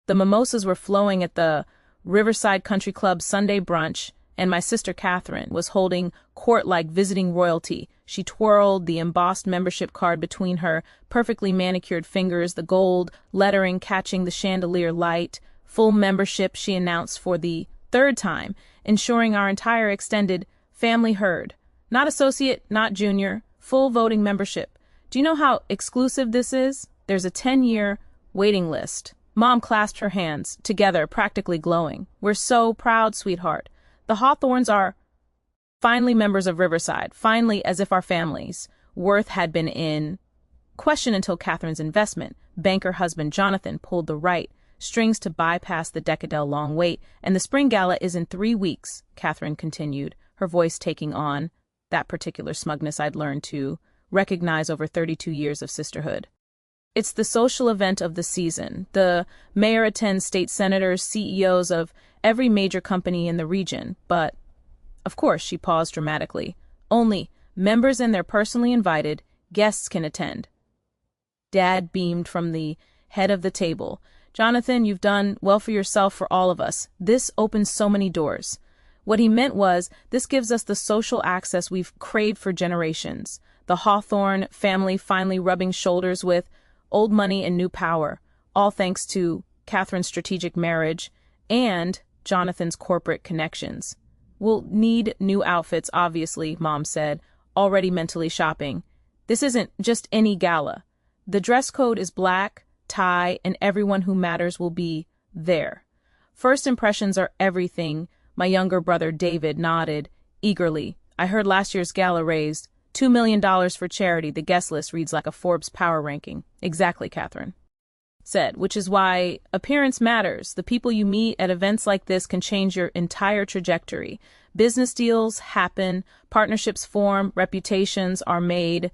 The mimosas were flowing at the Riverside Country Club Sunday brunch, and my sister Catherine was holding court like visiting royalty. She twirled the embossed membership card between her perfectly manicured fingers, the gold lettering catching the chandelier light. Full membership, she announced for the third time, ensuring our entire extended family heard. Not associate, not junior, full voting membership. Do you know how exclusive this is? There's a 10-year waiting list. Mom clasped her hands together, practically glowing. We're so proud, sweetheart. The Hawthorns are finally members of Riverside, finally, as if our family's worth had been in question until Catherine's investment. Banker husband Jonathan pulled the right strings to bypass the decadal-long wait, and the spring gala is in 3 weeks, Catherine continued, her voice taking on that particular smugness I'd learned to recognize over 32 years of sisterhood. It's the social event of the season. The mayor attends state senators, CEOs of every major company in the region, but, of course, she paused dramatically, only members and their personally invited guests can attend. Dad beamed from the head of the table. Jonathan, you've done well for yourself, for all of us. This opens so many doors. What he meant was, this gives us the social access we've craved for generations. The Hawthorne family finally rubbing shoulders with old money and new power, all thanks to Catherine's strategic marriage and Jonathan's corporate connections. We'll need new outfits, obviously, Mom said, already mentally shopping. This isn't just any gala. The dress code is black, tie, and everyone who matters will be there. First impressions are everything, my younger brother David nodded eagerly. I heard last year's gala raised $2 million for charity. The guest list reads like a Forbes power ranking. Exactly, Catherine said, which is why appearance matters. The people you meet at events like this can change your entire trajectory. Business deals happen, partnerships form, reputations are made.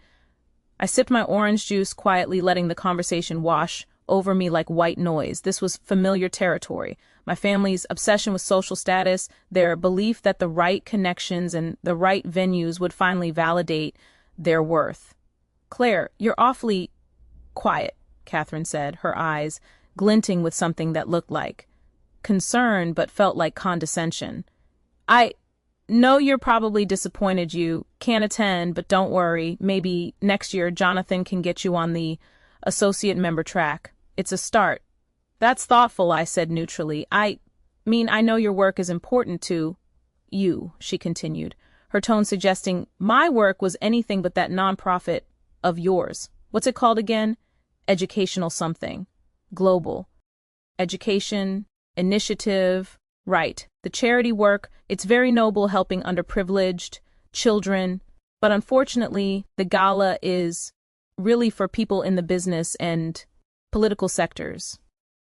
I sipped my orange juice quietly, letting the conversation wash over me like white noise. This was familiar territory. My family's obsession with social status, their belief that the right connections and the right venues would finally validate their worth. Claire, you're awfully quiet, Catherine said, her eyes glinting with something that looked like concern but felt like condescension. I know you're probably disappointed you can't attend, but don't worry. Maybe next year Jonathan can get you on the associate member track. It's a start. That's thoughtful, I said neutrally. I know your work is important to you, she continued, her tone suggesting my work was anything but that nonprofit of yours. What's it called again? Educational something. Global. Education, initiative. Right. The charity work, it's very noble, helping underprivileged children. But unfortunately, the gala is really for people in the business and political sectors.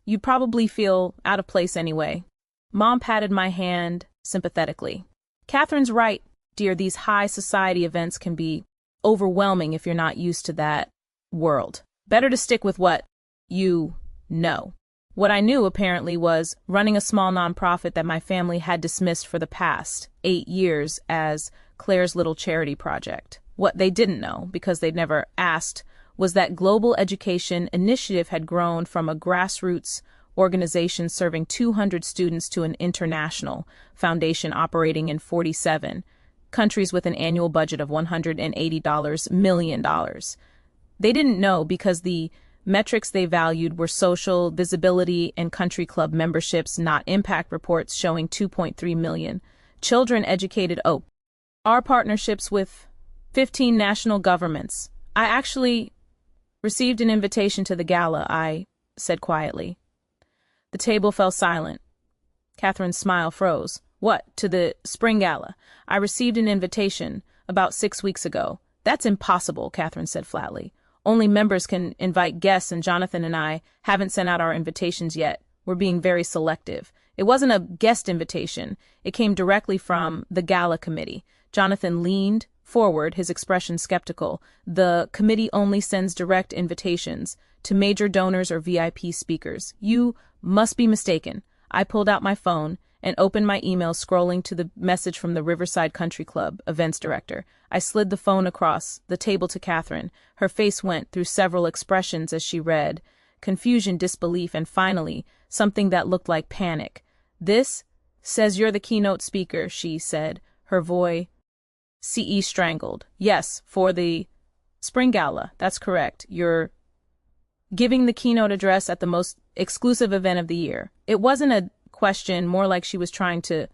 You'd probably feel out of place anyway. Mom patted my hand sympathetically. Catherine's right, dear. These high society events can be overwhelming if you're not used to that world. Better to stick with what you know. What I knew, apparently, was running a small nonprofit that my family had dismissed for the past 8 years as Claire's little charity project. What they didn't know, because they'd never asked, was that Global Education Initiative had grown from a grassroots organization serving 200 students to an international foundation operating in 47 countries with an annual budget of $180 million. They didn't know because the metrics they valued were social visibility and country club memberships, not impact reports showing 2.3 million children educated. Oh, our partnerships with 15 national governments. I actually received an invitation to the gala, I said quietly. The table fell silent. Catherine's smile froze. What, to the spring gala? I received an invitation about 6 weeks ago. That's impossible, Catherine said flatly. Only members can invite guests, and Jonathan and I haven't sent out our invitations yet. We're being very selective. It wasn't a guest invitation. It came directly from the gala committee. Jonathan leaned forward, his expression skeptical. The committee only sends direct invitations to major donors or VIP speakers. You must be mistaken. I pulled out my phone and opened my email, scrolling to the message from the Riverside Country Club events director. I slid the phone across the table to Catherine. Her face went through several expressions as she read. confusion, disbelief, and finally, something that looked like panic. "This says you're the keynote speaker," she said, her voice strangled. "Yes, for the Spring Gala, that's correct. You're giving the keynote address at the most exclusive event of the year." It wasn't a question, more like she was trying to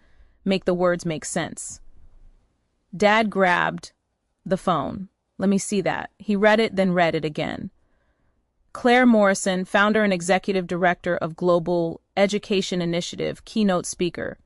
make the words make sense. Dad grabbed the phone. "Let me see that." He read it, then read it again. "Claire Morrison, founder and executive director of Global Education Initiative, keynote speaker."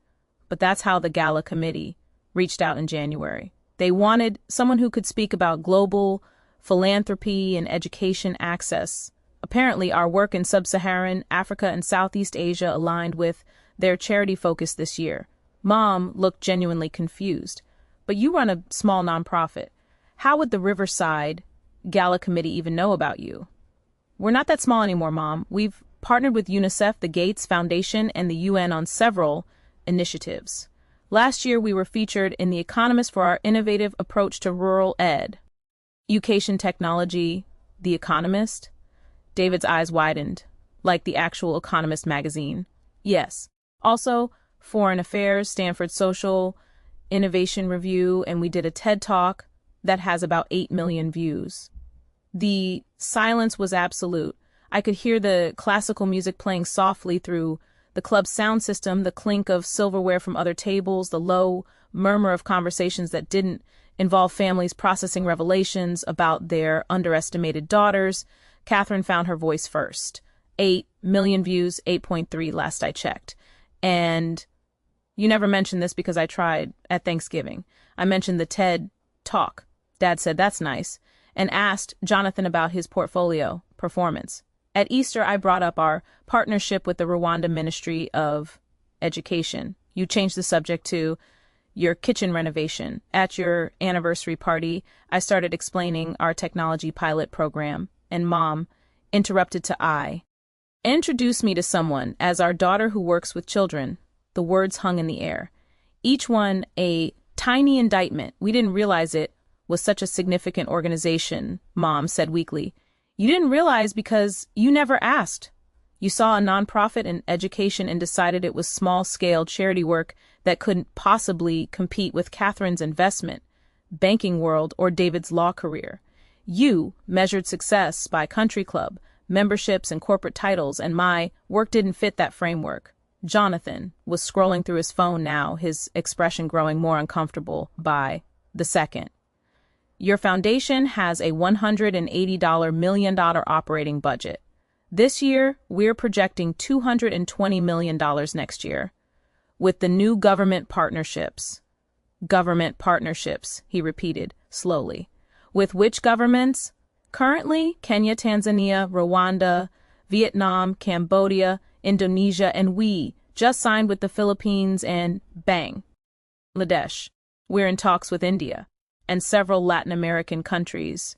But that's how the gala committee reached out in January. They wanted someone who could speak about global philanthropy and education access. Apparently, our work in sub-Saharan Africa and Southeast Asia aligned with their charity focus this year. Mom looked genuinely confused. "But you run a small nonprofit. How would the Riverside Gala Committee even know about you?" "We're not that small anymore, Mom. We've partnered with UNICEF, the Gates Foundation, and the UN on several initiatives. Last year, we were featured in The Economist for our innovative approach to rural education technology." The Economist? David's eyes widened, like the actual Economist magazine. "Yes. Also, Foreign Affairs, Stanford Social Innovation Review, and we did a TED Talk that has about 8 million views." The silence was absolute. I could hear the classical music playing softly through the club's sound system, the clink of silverware from other tables, the low murmur of conversations that didn't involve families processing revelations about their underestimated daughters. Catherine found her voice first. 8 million views, 8.3 last I checked. "And you never mentioned this because I tried at Thanksgiving. I mentioned the TED Talk." Dad said, "That's nice," and asked Jonathan about his portfolio performance. "At Easter, I brought up our partnership with the Rwanda Ministry of Education. You changed the subject to your kitchen renovation. At your anniversary party, I started explaining our technology pilot program, and Mom interrupted to introduce me to someone as our daughter who works with children." The words hung in the air, each one a tiny indictment. "We didn't realize it was such a significant organization," Mom said weakly. "You didn't realize because you never asked. You saw a nonprofit in education and decided it was small-scale charity work that couldn't possibly compete with Catherine's investment, banking world, or David's law career. You measured success by country club, memberships, and corporate titles, and my work didn't fit that framework." Jonathan was scrolling through his phone now, his expression growing more uncomfortable by the second. "Your foundation has a $180 million operating budget. This year, we're projecting $220 million next year. With the new government partnerships." "Government partnerships," he repeated slowly. "With which governments?" "Currently, Kenya, Tanzania, Rwanda, Vietnam, Cambodia, Indonesia, and we just signed with the Philippines and Bangladesh. We're in talks with India and several Latin American countries."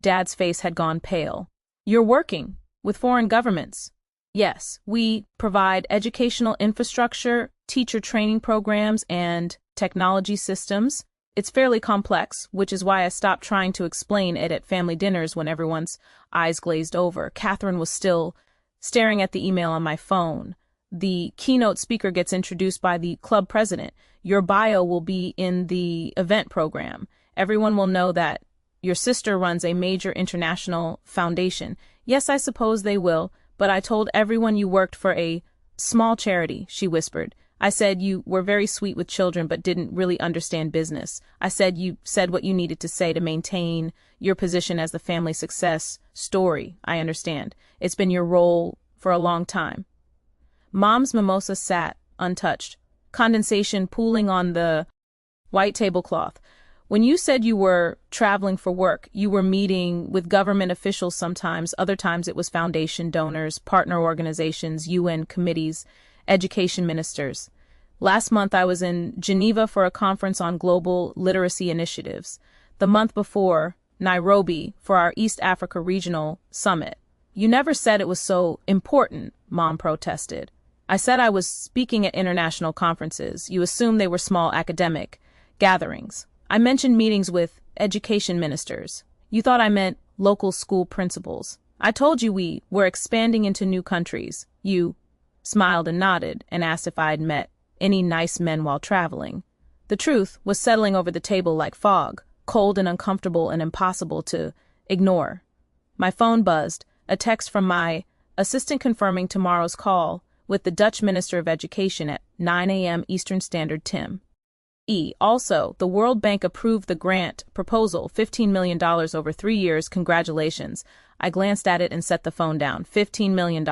Dad's face had gone pale. "You're working with foreign governments?" "Yes, we provide educational infrastructure, teacher training programs, and technology systems. It's fairly complex, which is why I stopped trying to explain it at family dinners when everyone's eyes glazed over." Catherine was still staring at the email on my phone. "The keynote speaker gets introduced by the club president. Your bio will be in the event program. Everyone will know that your sister runs a major international foundation." "Yes, I suppose they will, but I told everyone you worked for a small charity," she whispered. "I said you were very sweet with children but didn't really understand business. I said you said what you needed to say to maintain your position as the family success story. I understand. It's been your role for a long time." Mom's mimosa sat untouched, condensation pooling on the white tablecloth. "When you said you were traveling for work, you were meeting with government officials sometimes, other times it was foundation donors, partner organizations, UN committees, education ministers. Last month I was in Geneva for a conference on global literacy initiatives. The month before, Nairobi for our East Africa Regional Summit." "You never said it was so important," Mom protested. "I said I was speaking at international conferences. You assumed they were small academic gatherings. I mentioned meetings with education ministers. You thought I meant local school principals. I told you we were expanding into new countries. You smiled and nodded and asked if I had met any nice men while traveling. The truth was settling over the table like fog, cold and uncomfortable and impossible to ignore. My phone buzzed, a text from my assistant confirming tomorrow's call with the Dutch Minister of Education at 9 a.m. Eastern Standard Time. Also, the World Bank approved the grant proposal, $15 million over 3 years. Congratulations. I glanced at it and set the phone down. $15 million.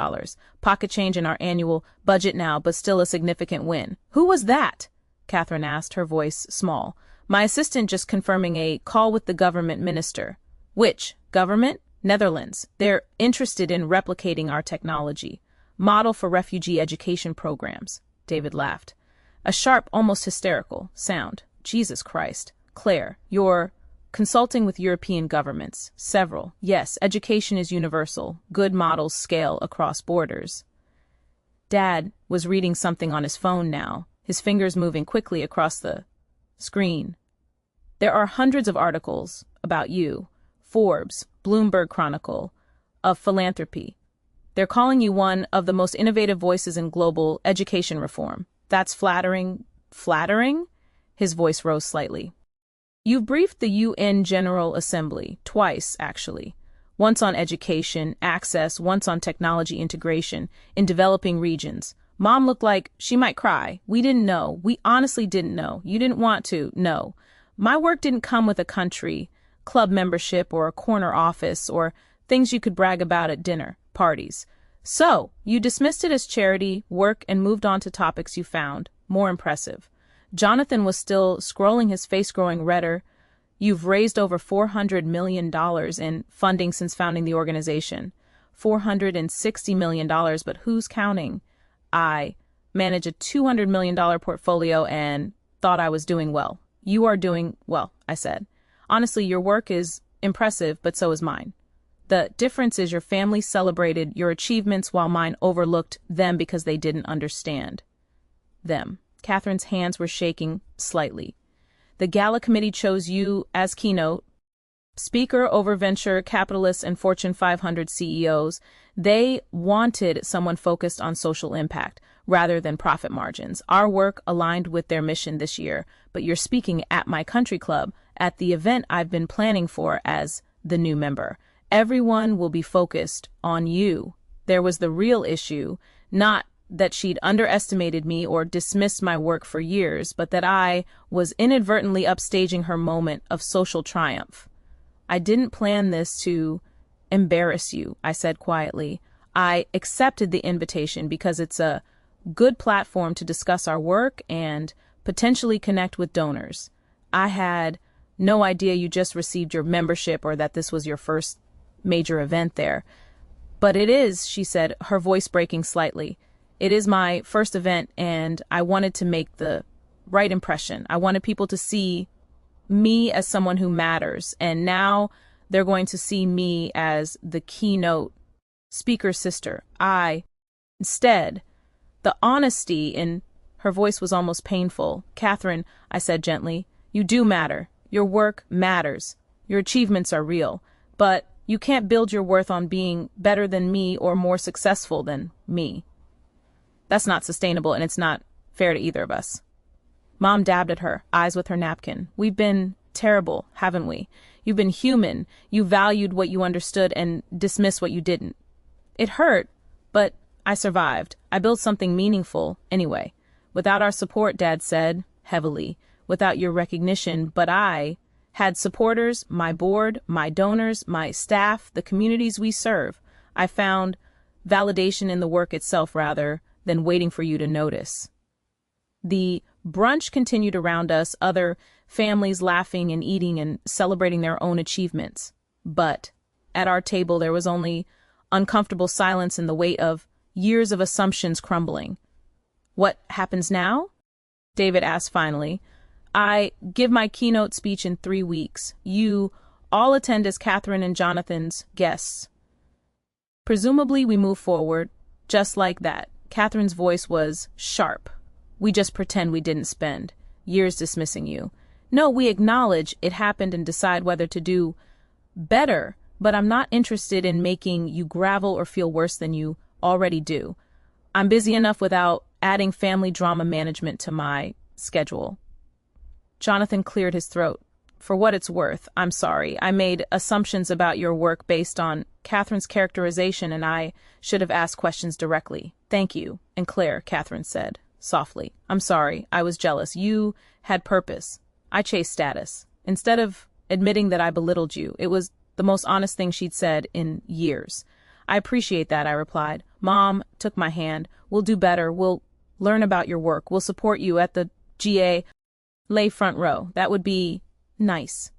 Pocket change in our annual budget now, but still a significant win. Who was that? Catherine asked, her voice small. My assistant just confirming a call with the government minister. Which government? Netherlands. They're interested in replicating our technology. Model for refugee education programs. David laughed. A sharp, almost hysterical sound. Jesus Christ. Claire, you're consulting with European governments. Several. Yes, education is universal. Good models scale across borders. Dad was reading something on his phone now, his fingers moving quickly across the screen. There are hundreds of articles about you. Forbes, Bloomberg Chronicle, of philanthropy. They're calling you one of the most innovative voices in global education reform. That's flattering. Flattering? His voice rose slightly. You've briefed the UN General Assembly, twice, actually. Once on education, access, once on technology integration in developing regions. Mom looked like she might cry. We didn't know. We honestly didn't know. You didn't want to know. My work didn't come with a country, club membership, or a corner office, or things you could brag about at dinner parties. So, you dismissed it as charity work and moved on to topics you found more impressive. Jonathan was still scrolling, his face growing redder. You've raised over $400 million in funding since founding the organization. $460 million, but who's counting? I manage a $200 million portfolio and thought I was doing well. You are doing well, I said. Honestly, your work is impressive, but so is mine. The difference is your family celebrated your achievements while mine overlooked them because they didn't understand them. Catherine's hands were shaking slightly. The gala committee chose you as keynote speaker over venture capitalists and Fortune 500 CEOs. They wanted someone focused on social impact rather than profit margins. Our work aligned with their mission this year, but you're speaking at my country club at the event I've been planning for as the new member. Everyone will be focused on you. There was the real issue, not that she'd underestimated me or dismissed my work for years, but that I was inadvertently upstaging her moment of social triumph. I didn't plan this to embarrass you, I said quietly. I accepted the invitation because it's a good platform to discuss our work and potentially connect with donors. I had no idea you just received your membership or that this was your first major event there. But it is, she said, her voice breaking slightly. It is my first event, and I wanted to make the right impression. I wanted people to see me as someone who matters, and now they're going to see me as the keynote speaker's sister. Instead, the honesty in her voice was almost painful. Catherine, I said gently, you do matter. Your work matters. Your achievements are real. But you can't build your worth on being better than me or more successful than me. That's not sustainable, and it's not fair to either of us. Mom dabbed at her, eyes with her napkin. We've been terrible, haven't we? You've been human. You valued what you understood and dismissed what you didn't. It hurt, but I survived. I built something meaningful anyway. Without our support, Dad said, heavily, without your recognition, but I had supporters, my board, my donors, my staff, the communities we serve. I found validation in the work itself rather than waiting for you to notice. The brunch continued around us, other families laughing and eating and celebrating their own achievements. But at our table there was only uncomfortable silence and the weight of years of assumptions crumbling. What happens now? David asked finally. I give my keynote speech in 3 weeks. You all attend as Catherine and Jonathan's guests. Presumably we move forward, just like that. Catherine's voice was sharp. We just pretend we didn't spend years dismissing you. No, we acknowledge it happened and decide whether to do better but I'm not interested in making you gravel or feel worse than you already do. I'm busy enough without adding family drama management to my schedule. Jonathan cleared his throat. For what it's worth, I'm sorry. I made assumptions about your work based on Catherine's characterization, and I should have asked questions directly. Thank you. And Claire, Catherine said, softly. I'm sorry. I was jealous. You had purpose. I chased status. Instead of admitting that I belittled you, it was the most honest thing she'd said in years. I appreciate that, I replied. Mom took my hand. We'll do better. We'll learn about your work. We'll support you at the GA. Lay front row. That would be nice.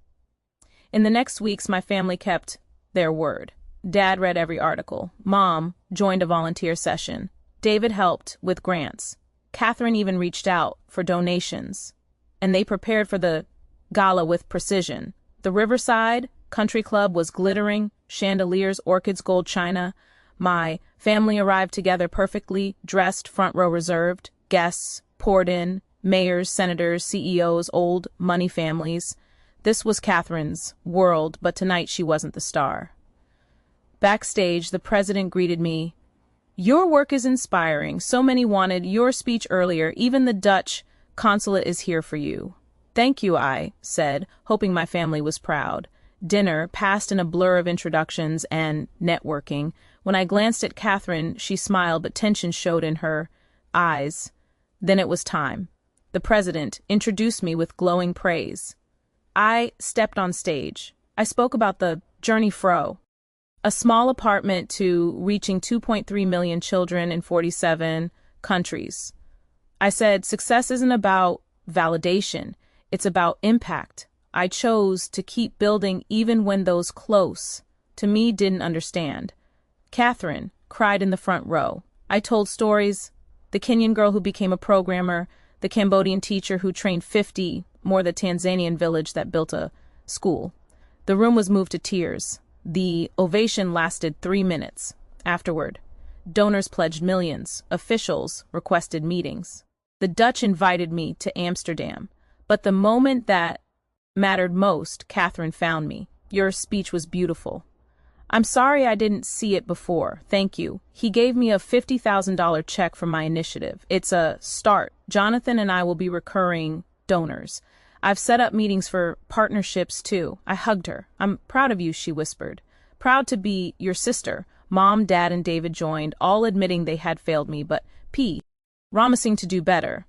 In the next weeks, my family kept their word. Dad read every article. Mom joined a volunteer session. David helped with grants. Catherine even reached out for donations. And they prepared for the gala with precision. The Riverside Country Club was glittering, chandeliers, orchids, gold china. My family arrived together perfectly dressed, front row reserved. Guests poured in, mayors, senators, CEOs, old money families. This was Catherine's world, but tonight she wasn't the star. Backstage, the president greeted me. Your work is inspiring. So many wanted your speech earlier. Even the Dutch consulate is here for you. Thank you, I said, hoping my family was proud. Dinner passed in a blur of introductions and networking. When I glanced at Catherine, she smiled, but tension showed in her eyes. Then it was time. The president introduced me with glowing praise. I stepped on stage. I spoke about the journey fro, a small apartment to reaching 2.3 million children in 47 countries. I said, success isn't about validation. It's about impact. I chose to keep building even when those close to me didn't understand. Catherine cried in the front row. I told stories, the Kenyan girl who became a programmer, the Cambodian teacher who trained 50, more the Tanzanian village that built a school. The room was moved to tears. The ovation lasted 3 minutes. Afterward, donors pledged millions. Officials requested meetings. The Dutch invited me to Amsterdam. But the moment that mattered most, Catherine found me. Your speech was beautiful. I'm sorry I didn't see it before. Thank you. He gave me a $50,000 check for my initiative. It's a start. Jonathan and I will be recurring donors. I've set up meetings for partnerships too. I hugged her. I'm proud of you, she whispered. Proud to be your sister. Mom, Dad, and David joined, all admitting they had failed me, but promising to do better.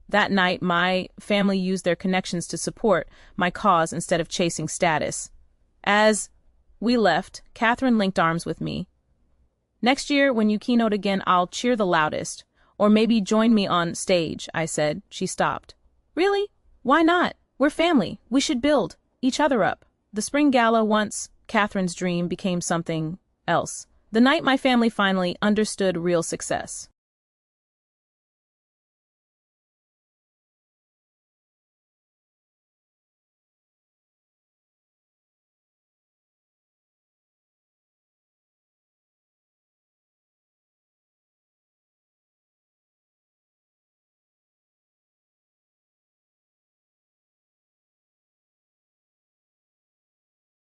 That night, my family used their connections to support my cause instead of chasing status. As we left, Catherine linked arms with me. Next year, when you keynote again, I'll cheer the loudest. Or maybe join me on stage, I said. She stopped. Really? Why not? We're family. We should build each other up. The spring gala, once Catherine's dream, became something else. The night my family finally understood real success.